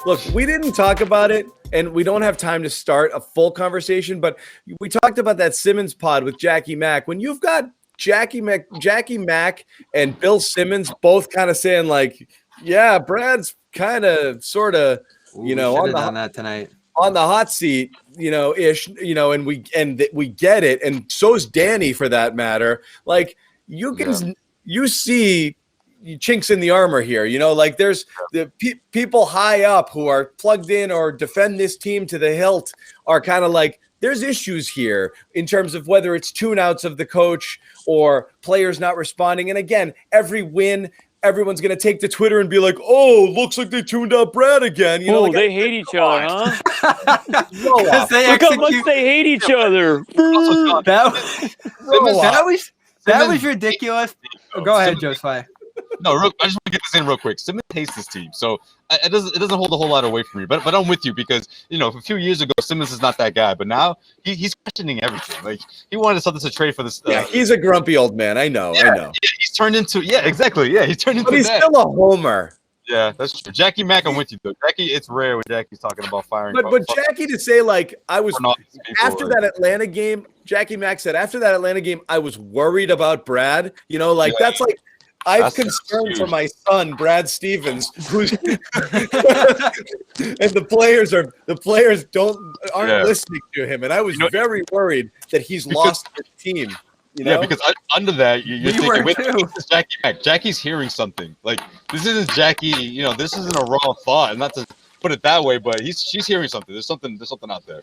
Look, we didn't talk about it, and we don't have time to start a full conversation, but we talked about that Simmons pod with Jackie Mack. When you've got Jackie Mack and Bill Simmons both kind of saying like, yeah, Brad's kind of sort of, on that tonight. On the hot seat, ish, and we get it, and so's Danny for that matter. Like you see chinks in the armor here, like there's the people high up who are plugged in or defend this team to the hilt are kind of like, there's issues here in terms of whether it's tune-outs of the coach or players not responding. And again, every win, everyone's going to take to Twitter and be like, oh, looks like they tuned out Brad again. They hate each other, huh? Look how much they hate each other. That was ridiculous. Go ahead, Josiah. No, I just want to get this in real quick. Simmons hates this team, so it doesn't hold a whole lot of weight for me. But I'm with you because a few years ago Simmons is not that guy, but now he's questioning everything. Like he wanted something to trade for this. He's a grumpy old man. I know. Yeah, he's turned into exactly. Yeah, he's turned into. But he's that. still a homer. Yeah, that's true. Jackie Mack, I'm with you though. Jackie, it's rare when Jackie's talking about firing. But Jackie to say like I was after that Atlanta game. Jackie Mack said after that Atlanta game, I was worried about Brad. That's like. I've concern for my son, Brad Stevens, who's and the players aren't listening to him, and I was very worried that he's lost his team. Yeah, because under that you're thinking, wait, this is Jackie Mack. Jackie's hearing something. Like this isn't Jackie. This isn't a raw thought, not to put it that way, but she's hearing something. There's something out there.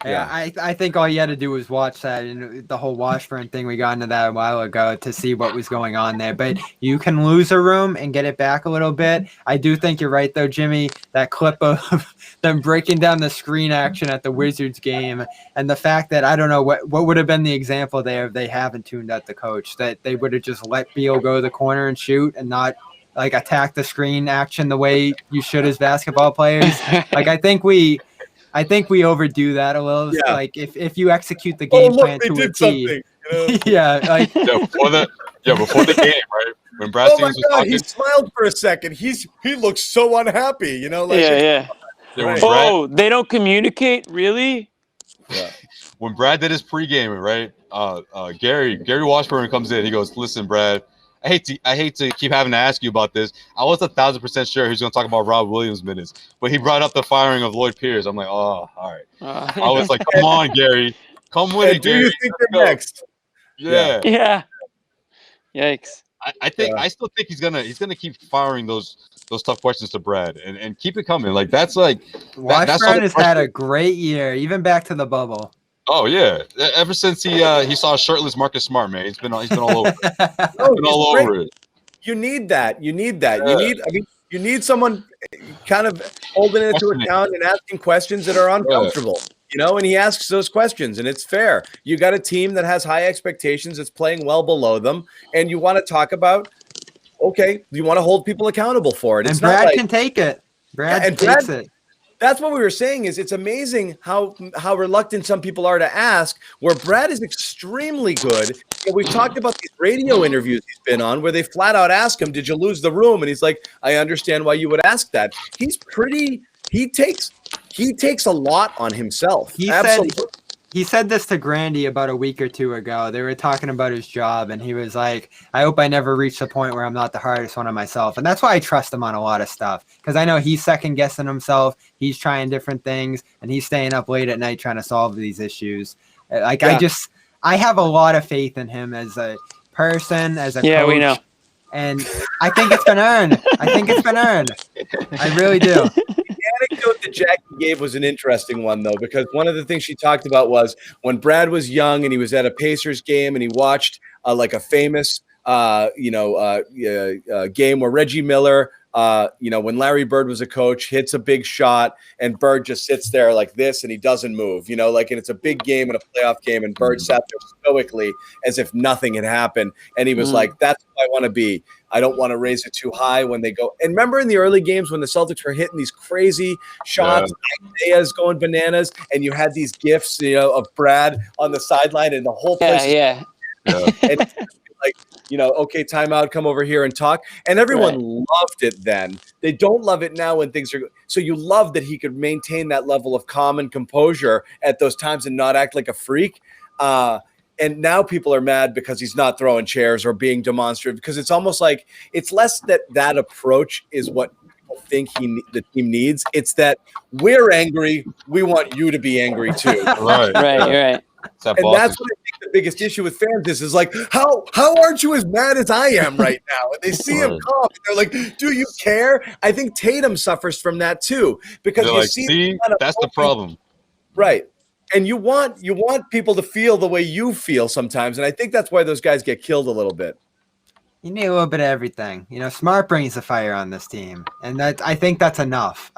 Yeah, I think all you had to do was watch that and the whole Washburn thing. We got into that a while ago to see what was going on there. But you can lose a room and get it back a little bit. I do think you're right, though, Jimmy. That clip of them breaking down the screen action at the Wizards game and the fact that I don't know what would have been the example there if they haven't tuned out the coach, that they would have just let Beal go to the corner and shoot and not like attack the screen action the way you should as basketball players. Like I think we overdo that a little. Yeah. Like if you execute the game plan to a T. Yeah, like before the game, right? When Brad Stevens was talking, he smiled for a second. He looks so unhappy, Yeah. Right. They don't communicate, really? Yeah. When Brad did his pregame, right? Gary Washburn comes in. He goes, "Listen, Brad, I hate to keep having to ask you about this. I was 1,000% sure he was going to talk about Rob Williams' minutes, but he brought up the firing of Lloyd Pierce. I'm like, oh, all right. I was like, come on, Gary, come with it, Gary. Do you think they're next? Yeah. Yikes. I still think he's gonna keep firing those tough questions to Brad and keep it coming. Like that's like Washburn has had a great year, even back to the bubble. Oh yeah, ever since he saw a shirtless Marcus Smart, man, he's been all over it. Over it. You need that. You need someone kind of holding it to account and asking questions that are uncomfortable. And he asks those questions, and it's fair. You got a team that has high expectations, that's playing well below them, and you want to talk about, okay, you want to hold people accountable for it. And Brad can take it. Brad takes it. That's what we were saying is it's amazing how reluctant some people are to ask, where Brad is extremely good. And we've talked about these radio interviews he's been on where they flat out ask him, did you lose the room? And he's like, I understand why you would ask that. He takes a lot on himself. He said this to Grandy about a week or two ago. They were talking about his job, and he was like, I hope I never reach the point where I'm not the hardest one on myself. And that's why I trust him on a lot of stuff, because I know he's second-guessing himself. He's trying different things, and he's staying up late at night trying to solve these issues. I have a lot of faith in him as a person, as a coach. Yeah, we know. And I think it's been earned. I really do. The anecdote that Jackie gave was an interesting one, though, because one of the things she talked about was when Brad was young and he was at a Pacers game and he watched like a famous, game where Reggie Miller, when Larry Bird was a coach, hits a big shot and Bird just sits there like this and he doesn't move, and it's a big game and a playoff game and Bird sat there stoically as if nothing had happened. And he was like, that's what I want to be. I don't want to raise it too high when they go. And remember in the early games when the Celtics were hitting these crazy shots, Isaiah's going bananas, and you had these gifs, of Brad on the sideline and the whole place. Yeah. And like, okay, timeout, come over here and talk. And everyone loved it then. They don't love it now when things are good. So you love that he could maintain that level of calm and composure at those times and not act like a freak. And now people are mad because he's not throwing chairs or being demonstrative, because it's almost like it's less that approach is what people think the team needs. It's that we're angry. We want you to be angry too. Right. And that's what I think the biggest issue with fans is like, how aren't you as mad as I am right now? And they see him calm, and they're like, do you care? I think Tatum suffers from that too, because you see that's the problem. Right. And you want people to feel the way you feel sometimes. And I think that's why those guys get killed a little bit. You need a little bit of everything. Smart brings the fire on this team, and I think that's enough.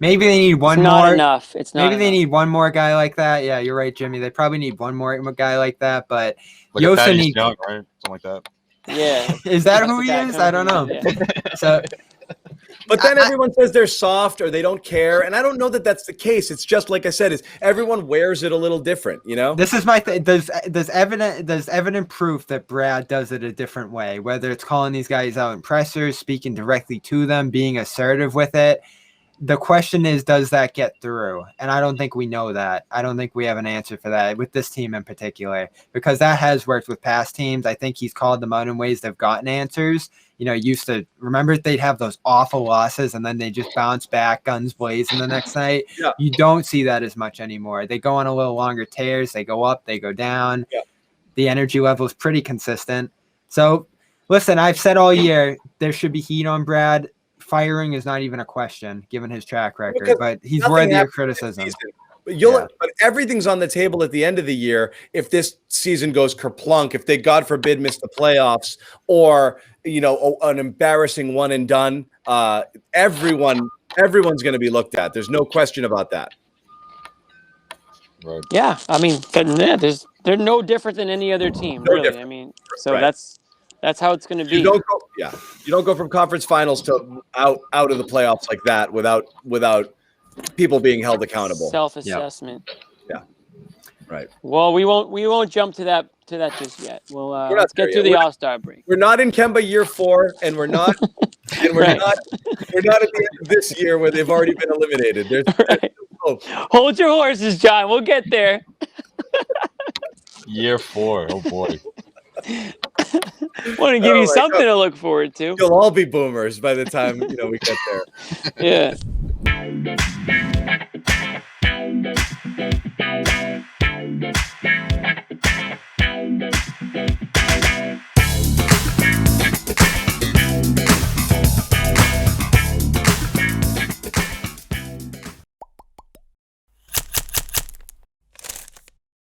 Maybe they need one more. Not enough. It's not. Maybe they need one more guy like that. Yeah, you're right, Jimmy. They probably need one more guy like that. But like you also need Young, right? Something like that. Yeah. Is that who he is? I don't know. So. But then everyone says they're soft or they don't care, and I don't know that that's the case. It's just like I said, is everyone wears it a little different, This is my thing. There's evident proof that Brad does it a different way. Whether it's calling these guys out in pressers, speaking directly to them, being assertive with it. The question is, does that get through? And I don't think we know that. I don't think we have an answer for that with this team in particular, because that has worked with past teams. I think he's called them out in ways they've gotten answers. Used to remember they'd have those awful losses and then they just bounce back, guns blazing the next night. Yeah. You don't see that as much anymore. They go on a little longer tears. They go up, they go down. Yeah. The energy level is pretty consistent. So, listen, I've said all year there should be heat on Brad. Firing is not even a question given his track record, but he's worthy of criticism. But but everything's on the table at the end of the year. If this season goes kerplunk, if they, God forbid, miss the playoffs, or an embarrassing one and done, everyone's going to be looked at. There's no question about that. Right. Yeah, I mean, they're no different than any other team, really. Different. I mean, so that's how it's going to be. You don't go from conference finals to out of the playoffs like that without people being held accountable. Self-assessment. Yeah. Right. Well, we won't jump to that just yet. Well, let's get through the All-Star break. We're not in Kemba year 4, and we're not not at the end of this year where they've already been eliminated. There's hope. Hold your horses, John. We'll get there. Year 4. Oh boy. Want to give you something to look forward to. You'll all be boomers by the time we get there. Yeah.